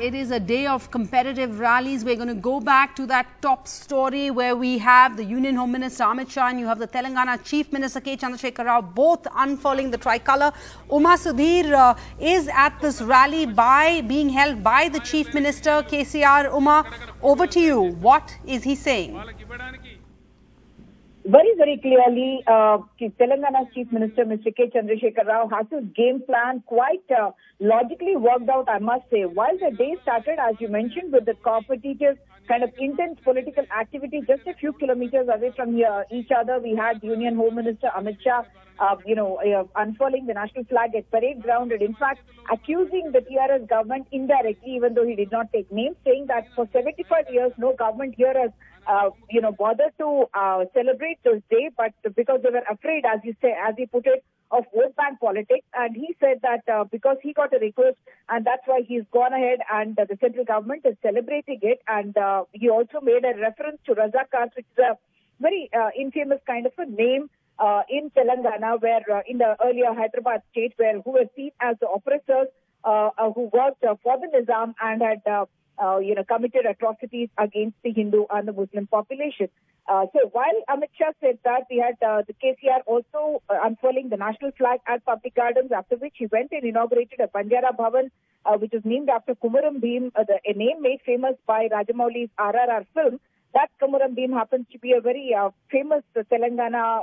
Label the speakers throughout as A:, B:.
A: It is a day of competitive rallies. We're going to go back to that top story where we have the Union Home Minister Amit Shah and you have the Telangana Chief Minister Chandrasekhar Rao both unfurling the tricolour. Uma Sudhir is at this rally being held by the Chief Minister KCR. Uma, over to you. What is he saying?
B: Very, very clearly, Telangana's Chief Minister, Mr. K. Chandrasekhar Rao, has his game plan quite logically worked out, I must say. While the day started, as you mentioned, with the competitive kind of intense political activity just a few kilometers away from each other, we had Union Home Minister Amit Shah, unfurling the national flag at parade ground and in fact accusing the TRS government indirectly, even though he did not take names, saying that for 75 years no government here has bothered to celebrate this day, but because they were afraid, as he put it, of vote bank politics. And he said that because he got a request, and that's why he's gone ahead and the central government is celebrating it. And he also made a reference to Razakars, which is a very infamous kind of a name in Telangana, where in the earlier Hyderabad state, who were seen as the oppressors who worked for the Nizam and had committed atrocities against the Hindu and the Muslim population. So while Amit Shah said that, we had the KCR also unfurling the national flag at public gardens, after which he went and inaugurated a Banjara Bhavan, which is named after Kumaram Bhim, a name made famous by Rajamouli's RRR film. That Kumaram Bhim happens to be a very famous Telangana,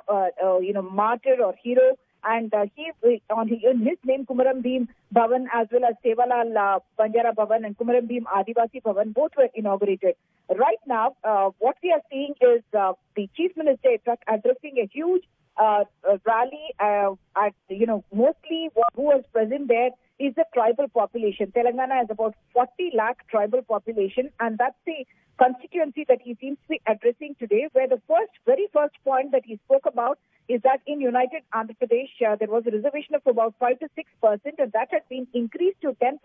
B: martyr or hero. And in his name, Kumaram Bhim Bhavan as well as Sevalal Banjara Bhavan and Kumaram Bhim Adivasi Bhavan, both were inaugurated. Right now, what we are seeing is the Chief Minister addressing a huge rally mostly who was present there is the tribal population. Telangana has about 40 lakh tribal population, and that's the constituency that he seems to be addressing today, where the very first point that he spoke about is that in United Andhra Pradesh, there was a reservation of about 5 to 6%, and that had been increased to 10%,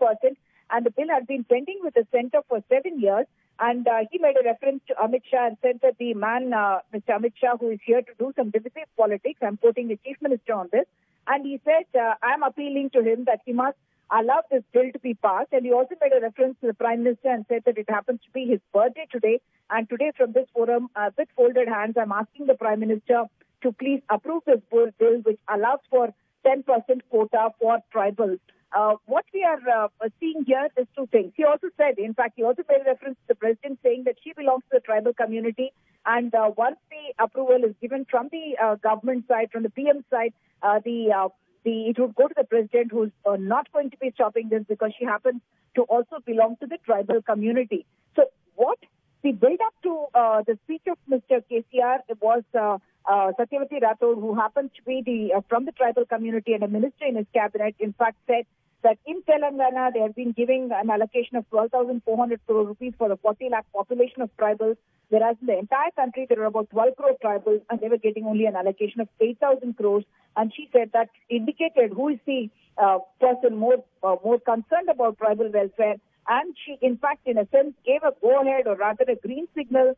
B: and the bill had been pending with the centre for 7 years. And he made a reference to Amit Shah and said that the man, Mr. Amit Shah, who is here to do some divisive politics, I'm quoting the Chief Minister on this, and he said, I'm appealing to him that he must allow this bill to be passed. And he also made a reference to the Prime Minister and said that it happens to be his birthday today. And today from this forum, with folded hands, I'm asking the Prime Minister to please approve this bill which allows for 10% quota for tribals. What we are seeing here is two things. He also said, in fact, he also made a reference to the President saying that she belongs to the tribal community. And once the approval is given from the government side, from the PM side, it would go to the President, who's not going to be stopping this because she happens to also belong to the tribal community. So what the build-up to the speech of Mr. KCR was Satyavati Rathod, who happens to be from the tribal community and a minister in his cabinet, in fact said that in Telangana they have been giving an allocation of 12,400 crore rupees for the 40 lakh population of tribals, whereas in the entire country there are about 12 crore tribals and they were getting only an allocation of 8,000 crores. And she said that indicated who is the person more concerned about tribal welfare. And she, in fact, in a sense, gave a go-ahead or rather a green signal.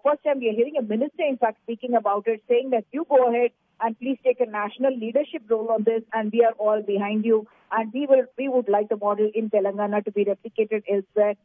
B: First time we are hearing a minister, in fact, speaking about it, saying that you go ahead and please take a national leadership role on this, and we are all behind you. And we would like the model in Telangana to be replicated elsewhere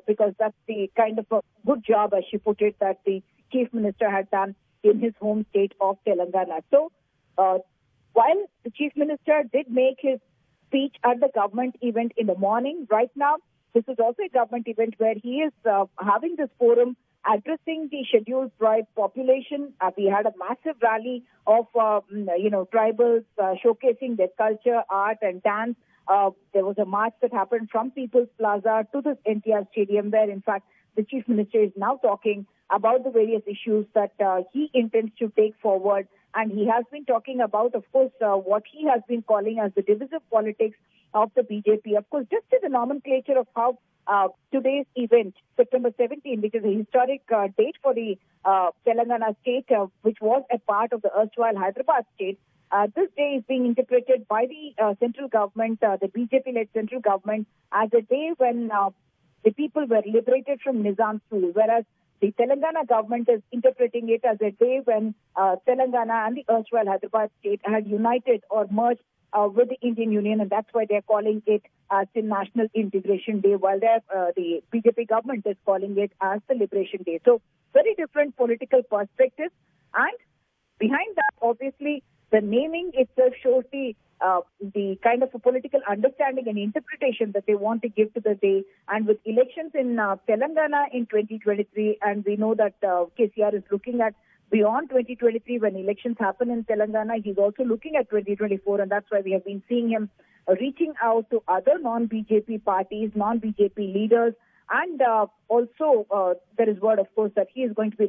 B: because that's the kind of a good job, as she put it, that the Chief Minister had done in his home state of Telangana. So while the Chief Minister did make his speech at the government event in the morning, right now, this is also a government event where he is having this forum addressing the scheduled tribe population. We had a massive rally of, tribals showcasing their culture, art and dance. There was a march that happened from People's Plaza to the NTR Stadium where, in fact, the Chief Minister is now talking about the various issues that he intends to take forward. And he has been talking about, of course, what he has been calling as the divisive politics of the BJP. Of course, just as a nomenclature of how today's event, September 17, which is a historic date for the Telangana state, which was a part of the erstwhile Hyderabad state, this day is being interpreted by the central government, the BJP-led central government, as a day when the people were liberated from Nizam's rule, whereas the Telangana government is interpreting it as a day when Telangana and the erstwhile Hyderabad state had united or merged with the Indian Union, and that's why they're calling it as the National Integration Day, while the BJP government is calling it as the Liberation Day. So very different political perspectives, and behind that, obviously, the naming itself shows the kind of a political understanding and interpretation that they want to give to the day. And with elections in Telangana in 2023, and we know that KCR is looking at beyond 2023 when elections happen in Telangana, he's also looking at 2024, and that's why we have been seeing him reaching out to other non-BJP parties, non-BJP leaders, and also there is word, of course, that he is going to be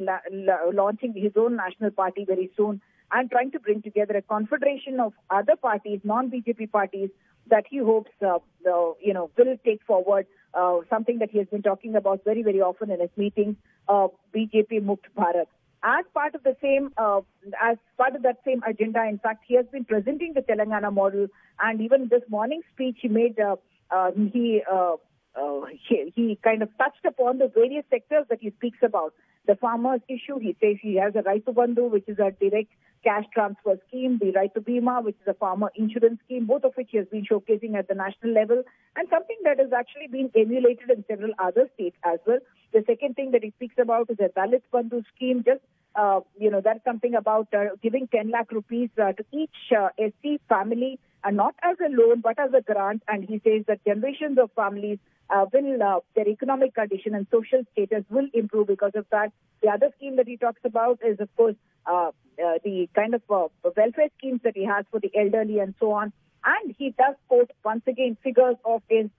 B: launching his own national party very soon and trying to bring together a confederation of other parties, non-BJP parties, that he hopes will take forward something that he has been talking about very, very often in his meetings, BJP Mukt Bharat. As part of that same agenda, in fact, he has been presenting the Telangana model, and even this morning's speech he made, he kind of touched upon the various sectors that he speaks about. The farmers' issue, he says he has a Raitu Bandhu, which is a direct cash transfer scheme, the Raitu Bima, which is a farmer insurance scheme, both of which he has been showcasing at the national level, and something that has actually been emulated in several other states as well. The second thing that he speaks about is a Dalit Bandhu scheme, that's something about giving 10 lakh rupees to each SC family, and not as a loan but as a grant. And he says that generations of families their economic condition and social status will improve because of that. The other scheme that he talks about is, of course, the kind of welfare schemes that he has for the elderly and so on. And he does quote once again figures of the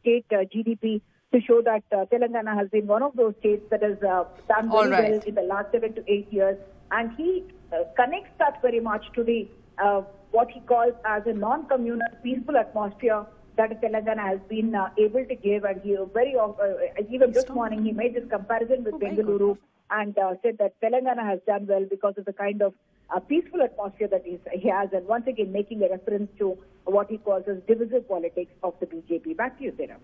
B: state GDP to show that Telangana has been one of those states that has done very well in the last 7 to 8 years. And he connects that very much to the what he calls as a non-communal, peaceful atmosphere that Telangana has been able to give. And he even this morning he made this comparison with Bengaluru and said that Telangana has done well because of the kind of peaceful atmosphere that he has, and once again making a reference to what he calls as divisive politics of the BJP. Back to you, Sarah.